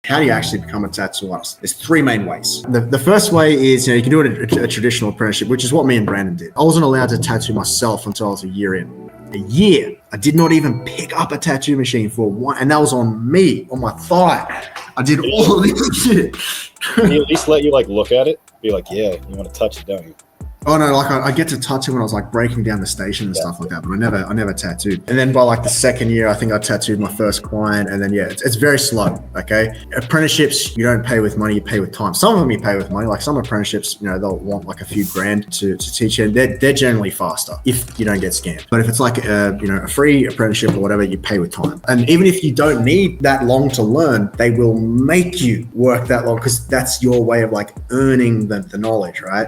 How do you actually become a tattoo artist? There's three main ways. The first way is, you can do a traditional apprenticeship, which is what me and Brandon did. I wasn't allowed to tattoo myself until I was a year in. A year. I did not even pick up a tattoo machine for one, and that was on me, on my thigh. I did all of this shit. Can he at least let you look at it? Be like, yeah, you want to touch it, don't you? Oh no, I get to touch it when I was breaking down the station and stuff like that, but I never tattooed. And then by the second year, I think I tattooed my first client, and then it's very slow. Okay, apprenticeships, you don't pay with money, you pay with time. Some of them you pay with money. Some apprenticeships, they'll want a few grand to teach you. They're generally faster if you don't get scammed. But if it's a free apprenticeship or whatever, you pay with time. And even if you don't need that long to learn, they will make you work that long because that's your way of earning the knowledge, right?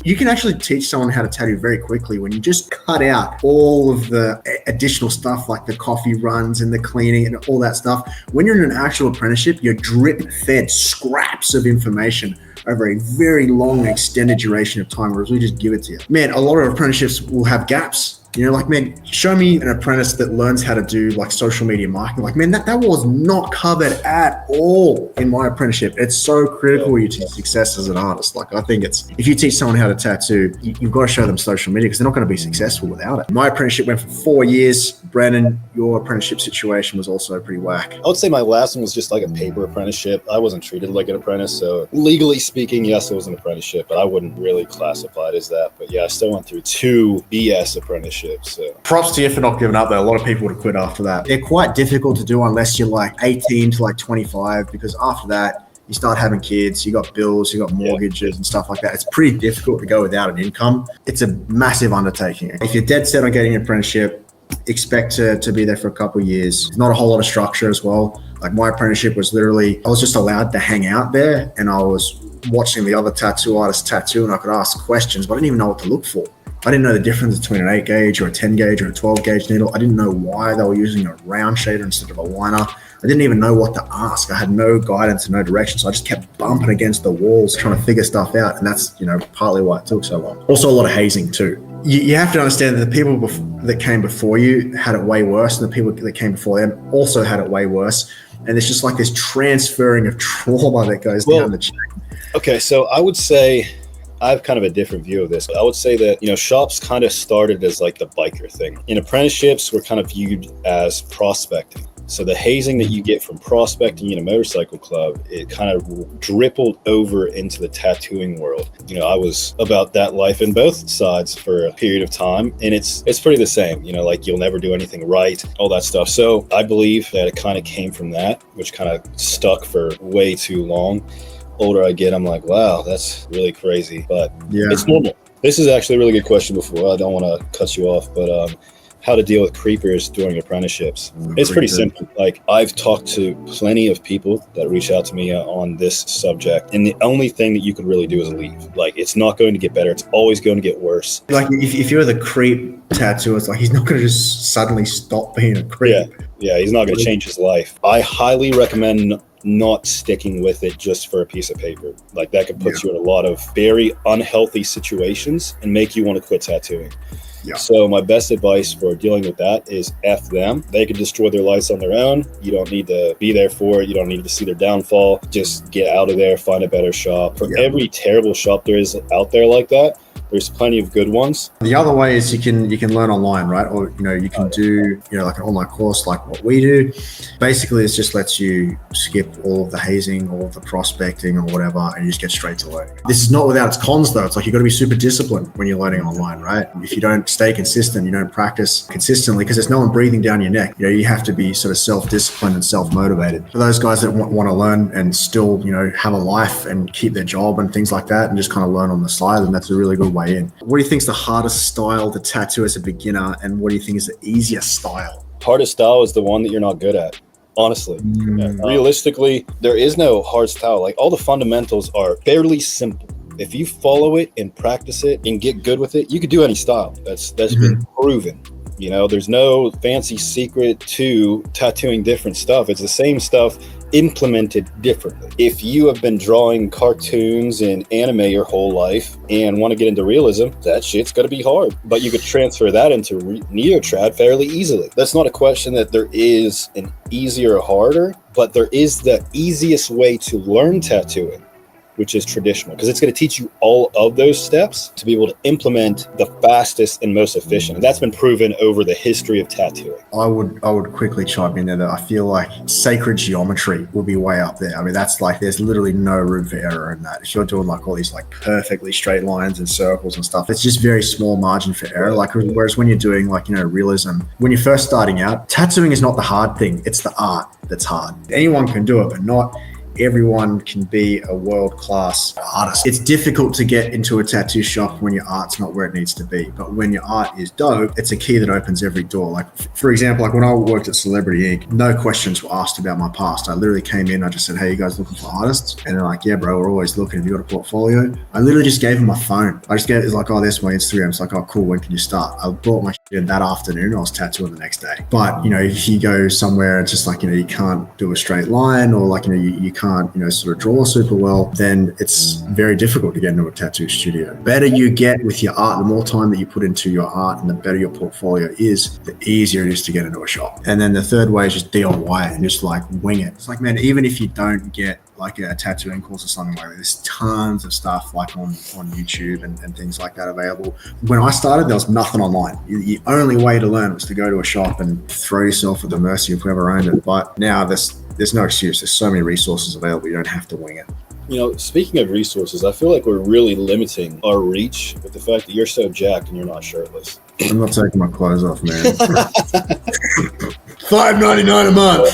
You can actually teach someone how to tattoo very quickly when you just cut out all of the additional stuff like the coffee runs and the cleaning and all that stuff. When you're in an actual apprenticeship, you're drip fed scraps of information over a very long extended duration of time, whereas we just give it to you. Man, a lot of apprenticeships will have gaps. Man, show me an apprentice that learns how to do social media marketing. Man, that was not covered at all in my apprenticeship. It's so critical to success as an artist. I think if you teach someone how to tattoo, you've got to show them social media because they're not going to be successful without it. My apprenticeship went for 4 years. Brandon, your apprenticeship situation was also pretty whack. I would say my last one was just a paper apprenticeship. I wasn't treated like an apprentice. So legally speaking, yes, it was an apprenticeship, but I wouldn't really classify it as that. But yeah, I still went through 2 BS apprenticeships. So props to you for not giving up though. A lot of people would have quit after that. They're quite difficult to do unless you're 18 to 25, because after that you start having kids, you got bills, you got mortgages and stuff like that. It's pretty difficult to go without an income. It's a massive undertaking. If you're dead set on getting an apprenticeship, expect to be there for a couple of years. There's not a whole lot of structure as well. My apprenticeship was literally, I was just allowed to hang out there and I was watching the other tattoo artists tattoo and I could ask questions, but I didn't even know what to look for. I didn't know the difference between an 8 gauge or a 10 gauge or a 12 gauge needle. I didn't know why they were using a round shader instead of a liner. I didn't even know what to ask. I had no guidance and no direction. So I just kept bumping against the walls, trying to figure stuff out. And that's, partly why it took so long. Also a lot of hazing too. You have to understand that the people that came before you had it way worse, and the people that came before them also had it way worse. And there's just this transferring of trauma that goes down the chain. Okay, so I would say I have kind of a different view of this. I would say that, shops kind of started as the biker thing. In apprenticeships, we're kind of viewed as prospecting. So the hazing that you get from prospecting in a motorcycle club, it kind of drippled over into the tattooing world. I was about that life in both sides for a period of time, and it's pretty the same. You'll never do anything right, all that stuff. So I believe that it kind of came from that, which kind of stuck for way too long. Older I get, I'm like, wow, that's really crazy, but it's normal. This is actually a really good question before. I don't want to cut you off, but how to deal with creepers during apprenticeships. It's pretty simple. I've talked to plenty of people that reach out to me on this subject, and the only thing that you could really do is leave. It's not going to get better. It's always going to get worse. If you're the creep tattoo, it's he's not going to just suddenly stop being a creep. Yeah, he's not going to change his life. I highly recommend not sticking with it just for a piece of paper. That could put you in a lot of very unhealthy situations and make you want to quit tattooing. Yeah. So my best advice for dealing with that is F them. They can destroy their lives on their own. You don't need to be there for it. You don't need to see their downfall. Just get out of there, find a better shop. For every terrible shop there is out there like that, there's plenty of good ones. The other way is you can learn online, right? Or you can do an online course like what we do. Basically, it just lets you skip all of the hazing, all of the prospecting or whatever, and you just get straight to learning. This is not without its cons though. It's you got to be super disciplined when you're learning online, right? If you don't stay consistent, you don't practice consistently because there's no one breathing down your neck. You have to be sort of self-disciplined and self-motivated. For those guys that want to learn and still have a life and keep their job and things like that, and just kind of learn on the side, then that's a really good way in. What do you think is the hardest style to tattoo as a beginner, and what do you think is the easiest style? Hardest style is the one that you're not good at, honestly. Realistically, there is no hard style. All the fundamentals are fairly simple. If you follow it and practice it and get good with it, you could do any style. That's been proven. There's no fancy secret to tattooing different stuff. It's the same stuff implemented differently. If you have been drawing cartoons and anime your whole life and want to get into realism, that shit's going to be hard. But you could transfer that into Neotrad fairly easily. That's not a question that there is an easier or harder, but there is the easiest way to learn tattooing, which is traditional, because it's going to teach you all of those steps to be able to implement the fastest and most efficient. And that's been proven over the history of tattooing. I would quickly chime in there that I feel like sacred geometry will be way up there. I mean, that's like, there's literally no room for error in that. If you're doing like all these like perfectly straight lines and circles and stuff, it's just very small margin for error. Like, whereas when you're doing like, realism, when you're first starting out, tattooing is not the hard thing. It's the art that's hard. Anyone can do it, but not everyone can be a world-class artist. It's difficult to get into a tattoo shop when your art's not where it needs to be. But when your art is dope, it's a key that opens every door. Like, for example, like when I worked at Celebrity Ink, no questions were asked about my past. I literally came in, I just said, hey, you guys looking for artists? And they're like, yeah, bro, we're always looking. Have you got a portfolio? I literally just gave them my phone. I just gave it like, oh, there's my Instagram. It's like, oh, cool, when can you start? I brought my shit in that afternoon. I was tattooing the next day. But, if you go somewhere, it's just like, you can't do a straight line, or like, you can't, sort of draw super well, then it's very difficult to get into a tattoo studio. The better you get with your art, the more time that you put into your art and the better your portfolio is, the easier it is to get into a shop. And then the third way is just DIY and just like wing it. It's like, man, even if you don't get like a tattooing course or something like that, there's tons of stuff like on YouTube and things like that available. When I started, there was nothing online. The only way to learn was to go to a shop and throw yourself at the mercy of whoever owned it. But now there's no excuse. There's so many resources available. You don't have to wing it. Speaking of resources, I feel like we're really limiting our reach with the fact that you're so jacked and you're not shirtless. I'm not taking my clothes off, man. $5.99 a month.